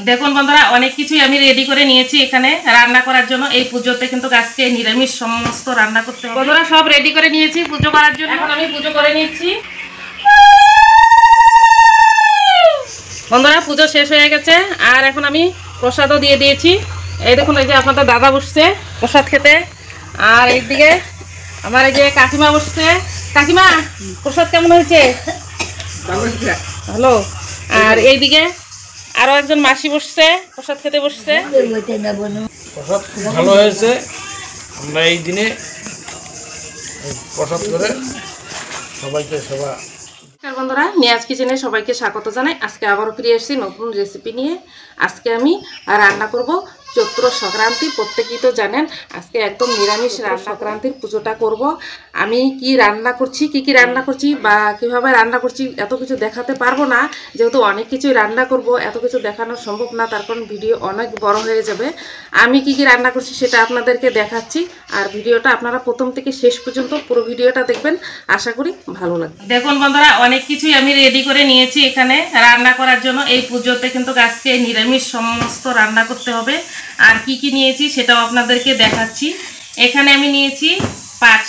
দেখুন বন্ধুরা, অনেক কিছুই আমি রেডি করে নিয়েছি এখানে রান্না করার জন্য। এই পুজোতে কিন্তু আজকে নিরামিষ সমস্ত রান্না করতে হবে। বন্ধুরা সব রেডি করে নিয়েছি পুজো করার জন্য। এখন আমি পুজো করে নিচ্ছি। বন্ধুরা পুজো শেষ হয়ে গেছে, আর এখন আমি প্রসাদও দিয়ে দিয়েছি। এই দেখুন, এই যে আপনাদের দাদা বসছে প্রসাদ খেতে, আর এইদিকে আমার এই যে কাকিমা বসছে। কাকিমা, প্রসাদ কেমন হয়েছে? ভালো। আর এইদিকে আরো একজন মাসি বসছে, প্রসাদ খেতে বসছে। প্রসাদ খুব ভালো হয়েছে। আমরা এই দিনে প্রসাদ করে সবাইকে সেবা। বন্ধুরা, নিয়াজ কিচেনে সবাইকে স্বাগত জানাই। আজকে আবারও ফিরে এসেছি নতুন রেসিপি নিয়ে। আজকে আমি রান্না করব চৈত্র সংক্রান্তি। প্রত্যেকেই তো জানেন আজকে একদম নিরামিষ সংক্রান্তির পুজোটা করব। আমি কি রান্না করছি বা কিভাবে রান্না করছি এত কিছু দেখাতে পারবো না, যেহেতু অনেক কিছুই রান্না করব। এত কিছু দেখানো সম্ভব না, তার কারণ ভিডিও অনেক বড় হয়ে যাবে। আমি কি রান্না করছি সেটা আপনাদেরকে দেখাচ্ছি, আর ভিডিওটা আপনারা প্রথম থেকে শেষ পর্যন্ত পুরো ভিডিওটা দেখবেন, আশা করি ভালো লাগবে। দেখুন বন্ধুরা, অনেক কিছুই আমি রেডি করে নিয়েছি এখানে রান্না করার জন্য। এই পুজোতে কিন্তু আজকে নিরামিষ সমস্ত রান্না করতে হবে। আর কি নিয়েছি সেটাও আপনাদেরকে দেখাচ্ছি। এখানে আমি নিয়েছি পাট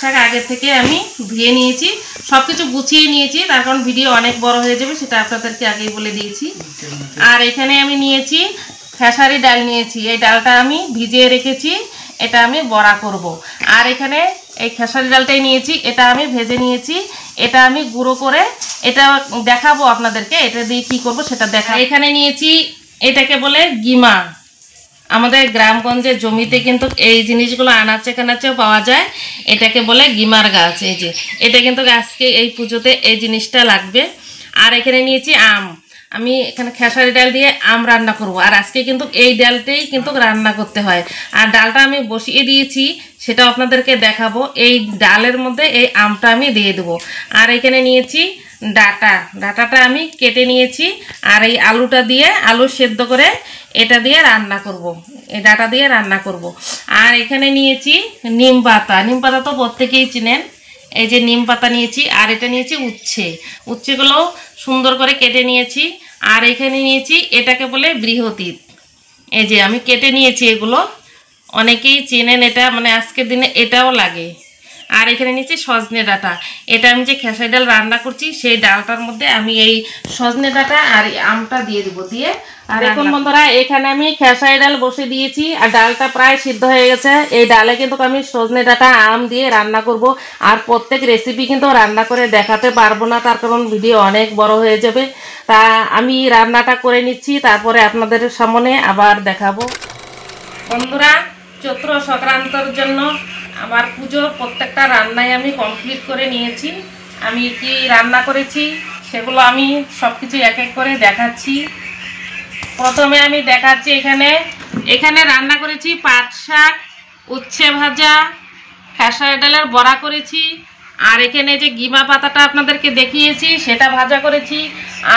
শাক আগে থেকে আমি ধুয়ে নিয়েছি, সব কিছু গুছিয়ে নিয়েছি, তার কারণ ভিডিও অনেক বড় হয়ে যাবে, সেটা আপনাদেরকে আগেই বলে দিয়েছি। আর এখানে আমি নিয়েছি খেসারি ডাল নিয়েছি। এই ডালটা আমি ভিজিয়ে রেখেছি, এটা আমি বড়া করব। আর এখানে এই খেসারি ডালটাই নিয়েছি, এটা আমি ভেজে নিয়েছি, এটা আমি গুঁড়ো করে এটা দেখাবো আপনাদেরকে। এটা দিয়ে কি করব সেটা দেখা। এখানে নিয়েছি, এটাকে বলে গিমা। আমাদের গ্রামগঞ্জে জমিতে কিন্তু এই জিনিসগুলো আনাচে কানাচেও পাওয়া যায়। এটাকে বলে গিমার গাছ। এই যে এটা কিন্তু আজকে এই পুজোতে এই জিনিসটা লাগবে। আর এখানে নিয়েছি আম। আমি এখানে খেসারি ডাল দিয়ে আম রান্না করব। আর আজকে কিন্তু এই ডালটাই কিন্তু রান্না করতে হয়। আর ডালটা আমি বসিয়ে দিয়েছি, সেটা আপনাদেরকে দেখাবো। এই ডালের মধ্যে এই আমটা আমি দিয়ে দেবো। আর এখানে নিয়েছি ডাটাটা আমি কেটে নিয়েছি। আর এই আলুটা দিয়ে আলু সেদ্ধ করে এটা দিয়ে রান্না করব, এই ডাটা দিয়ে রান্না করব। আর এখানে নিয়েছি নিম পাতা তো প্রত্যেকেই চিনেন। এই যে নিম পাতা নিয়েছি। আর এটা নিয়েছি উচ্ছেগুলো সুন্দর করে কেটে নিয়েছি। আর এখানে নিয়েছি, এটাকে বলে বৃহতিত। এই যে আমি কেটে নিয়েছি, এগুলো অনেকেই চেনেন, এটা মানে আজকের দিনে এটাও লাগে। আর এখানে নিয়েছি সজনে ডাঁটা। এটা আমি যে খেসারি ডাল রান্না করছি সেই ডালটার মধ্যে আমি এই সজনে ডাঁটা আর আমটা দিয়ে দেবো। দিয়ে আর এখন বন্ধুরা, এখানে আমি খেসারি ডাল বসে দিয়েছি, আর ডালটা প্রায় সিদ্ধ হয়ে গেছে। এই ডালে কিন্তু আমি সজনে ডাঁটা আম দিয়ে রান্না করব। আর প্রত্যেক রেসিপি কিন্তু রান্না করে দেখাতে পারবো না, তার কারণ ভিডিও অনেক বড় হয়ে যাবে। তা আমি রান্নাটা করে নিচ্ছি, তারপরে আপনাদের সামনে আবার দেখাবো। বন্ধুরা, চৈত্র সংক্রান্তির জন্য আমার পুজোর প্রত্যেকটা রান্নাই আমি কমপ্লিট করে নিয়েছি। আমি কি রান্না করেছি সেগুলো আমি সব কিছু এক এক করে দেখাচ্ছি। প্রথমে আমি দেখাচ্ছি, এখানে রান্না করেছি পাট শাক, উচ্ছে ভাজা, খেসারি ডালের বড়া করেছি। আর এখানে যে গিমা পাতাটা আপনাদেরকে দেখিয়েছি সেটা ভাজা করেছি।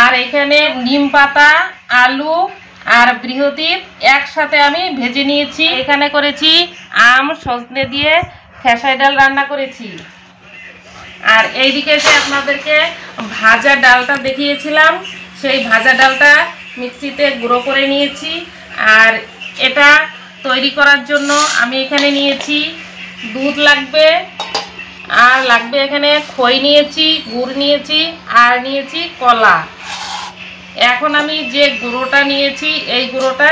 আর এখানে নিম পাতা, আলু আর বৃহতিত একসাথে আমি ভেজে নিয়েছি। এখানে করেছি আম সজনে দিয়ে খেসারি ডাল রান্না করেছি। আর এইদিকে এসে আপনাদেরকে ভাজা ডালটা দেখিয়েছিলাম, সেই ভাজা ডালটা মিক্সিতে গুঁড়ো করে নিয়েছি। আর এটা তৈরি করার জন্য আমি এখানে নিয়েছি দুধ লাগবে, আর লাগবে এখানে খই নিয়েছি, গুড় নিয়েছি, আর নিয়েছি কলা। এখন আমি যে গুঁড়োটা নিয়েছি এই গুঁড়োটা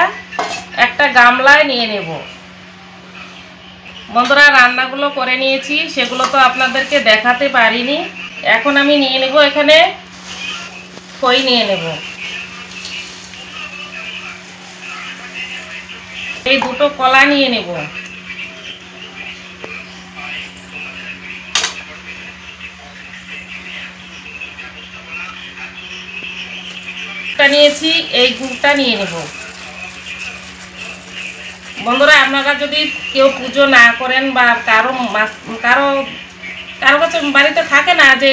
একটা গামলায় নিয়ে নেব। বন্ধুরা, রান্নাগুলো করে নিয়েছি, সেগুলো তো আপনাদেরকে দেখাতে পারিনি। এখন আমি নিয়ে নেব, এখানে খই নিয়ে নেব। এই দুটো কলা নিয়ে নেব। নিয়েছি, এই গুড়টা নিয়ে নেব। বন্ধুরা, আপনারা যদি কেউ পুজো না করেন বা কারো কাছে বাড়িতে থাকে না যে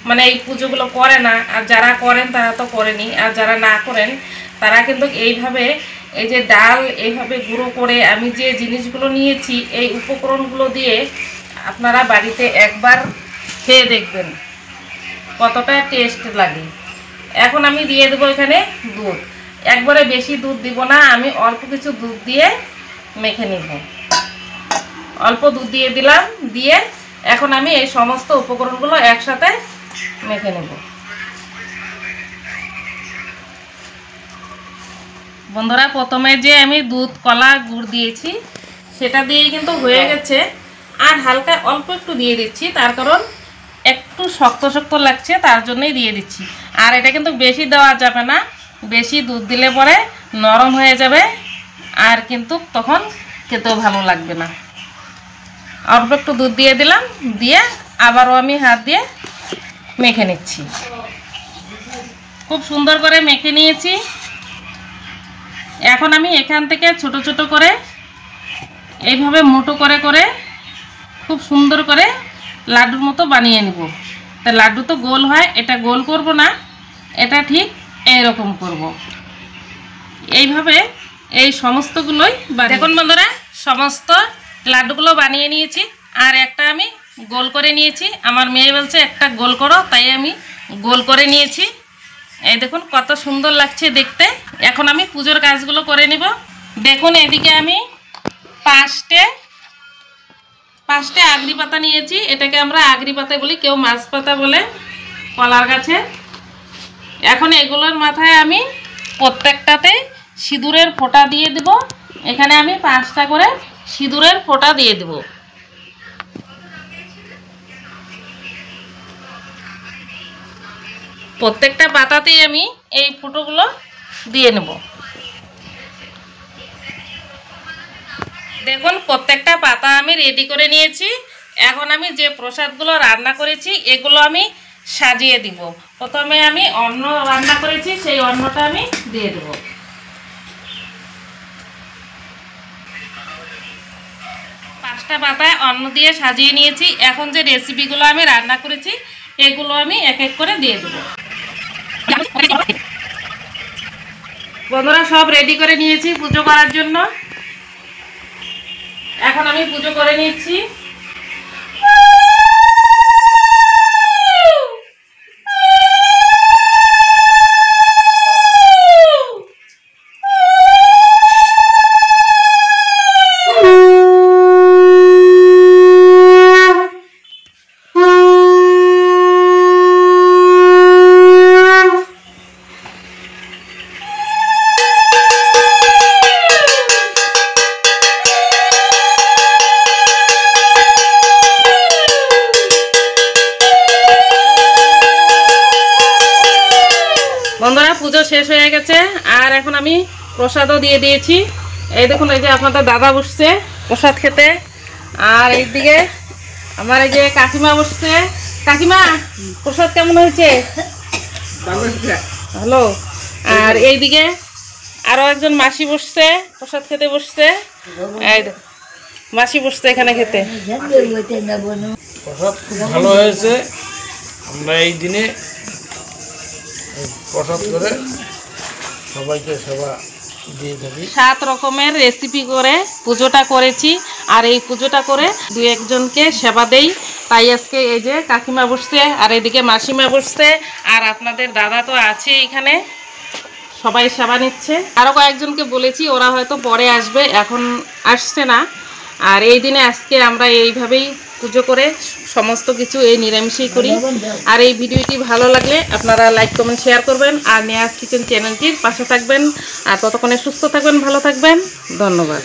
মানে এই পুজোগুলো করে না, আর যারা করেন তারা তো করেনি, আর যারা না করেন তারা কিন্তু এইভাবে এই যে ডাল এইভাবে গুঁড়ো করে আমি যে জিনিসগুলো নিয়েছি এই উপকরণগুলো দিয়ে আপনারা বাড়িতে একবার খেয়ে দেখবেন কতটা টেস্ট লাগে। এখন আমি দিয়ে দেবো এখানে দুধ। একবারে বেশি দুধ দিব না, আমি অল্প কিছু দুধ দিয়ে মেখে নিব। অল্প দুধ দিয়ে দিলাম, দিয়ে এখন আমি এই সমস্ত উপকরণগুলো একসাথে মেখে নেব। বন্ধুরা, প্রথমে যে আমি দুধ, কলা, গুড় দিয়েছি সেটা দিয়েই কিন্তু হয়ে গেছে। আর হালকা অল্প একটু দিয়ে দিচ্ছি, তার কারণ একটু শক্ত শক্ত লাগছে, তার জন্যই দিয়ে দিচ্ছি। আর এটা কিন্তু বেশি দেওয়া যাবে না, বেশি দুধ দিলে পরে নরম হয়ে যাবে, আর কিন্তু তখন খেতেও ভালো লাগবে না। অল্প একটু দুধ দিয়ে দিলাম, দিয়ে আবারও আমি হাত দিয়ে মেখে নিচ্ছি। খুব সুন্দর করে মেখে নিয়েছি। এখন আমি এখান থেকে ছোট ছোট করে এইভাবে মুঠো করে করে খুব সুন্দর করে লাড্ডুর মতো বানিয়ে নিব। তা লাড্ডু তো গোল হয়, এটা গোল করব না, এটা ঠিক এইরকম করব। এইভাবে এই সমস্তগুলোই দেখুন বন্ধুরা, সমস্ত লাড্ডুগুলো বানিয়ে নিয়েছি। আর একটা আমি গোল করে নিয়েছি। আমার মেয়ে বলছে একটা গোল করো, তাই আমি গোল করে নিয়েছি। এই দেখুন কত সুন্দর লাগছে দেখতে। এখন আমি পুজোর কাজগুলো করে নিব। দেখুন এদিকে আমি পাঁচটে আগরি পাতা নিয়েছি। এটাকে আমরা আগরি পাতা বলি, কেউ মাছ পাতা বলে, কলার গাছে। এখন এগুলোর মাথায় আমি প্রত্যেকটাতে সিঁদুরের ফোঁটা দিয়ে দেব। এখানে আমি 5টা করে সিঁদুরের ফোঁটা দিয়ে দেব। প্রত্যেকটা পাতাতেই আমি এই ফুটোগুলো দিয়ে নেব। দেখুন প্রত্যেকটা পাতা আমি রেডি করে নিয়েছি। এখন আমি যে প্রসাদগুলো রান্না করেছি এগুলো আমি সাজিয়ে দিব। প্রথমে আমি অন্ন রান্না করেছি, সেই অন্নটা আমি দিয়ে দেব। পাঁচটা পাতায় অন্ন দিয়ে সাজিয়ে নিয়েছি। এখন যে রেসিপিগুলো আমি রান্না করেছি এগুলো আমি এক এক করে দিয়ে দেব। বন্ধুরা, সব রেডি করে নিয়েছি পুজো করার জন্য। এখন আমি পুজো করে নিচ্ছি। বন্ধুরা, পুজো শেষ হয়ে গেছে। আর এখন আমি প্রসাদও দিয়ে দিয়েছি। এই দেখুন, এই যে আপনাদের দাদা বসছে প্রসাদ খেতে। আর এইদিকে আমার এই যে কাকিমা বসছে। কাকিমা, প্রসাদ কেমন হয়েছে? ভালো। আর এইদিকে আরো একজন মাসি বসছে, প্রসাদ খেতে বসছে। এই মাসি বসছে এখানে খেতে। প্রসাদ খুব ভালো হয়েছে। আমরা এই দিনে প্রসাদ করে সবাইকে সেবা দিয়ে থাকি। 7 রকমের রেসিপি করে পুজোটা করেছি। আর এই পুজোটা করে 2-1 জনকে সেবা দেই। তাই আজকে এই যে কাকিমা বসছে, আর এদিকে মাসিমা বসছে, আর আপনাদের দাদা তো আছে এখানে, সবাই সেবা নিচ্ছে। আরও কয়েকজনকে বলেছি, ওরা হয়তো পরে আসবে, এখন আসছে না। আর এই দিনে আজকে আমরা এইভাবেই পুজো করে সমস্ত কিছু এই নিরামিষেই করি। আর এই ভিডিওটি ভালো লাগলে আপনারা লাইক, কমেন্ট, শেয়ার করবেন। আর নেহাজ কিচেন চ্যানেলটির পাশে থাকবেন। আর ততক্ষণে সুস্থ থাকবেন, ভালো থাকবেন। ধন্যবাদ।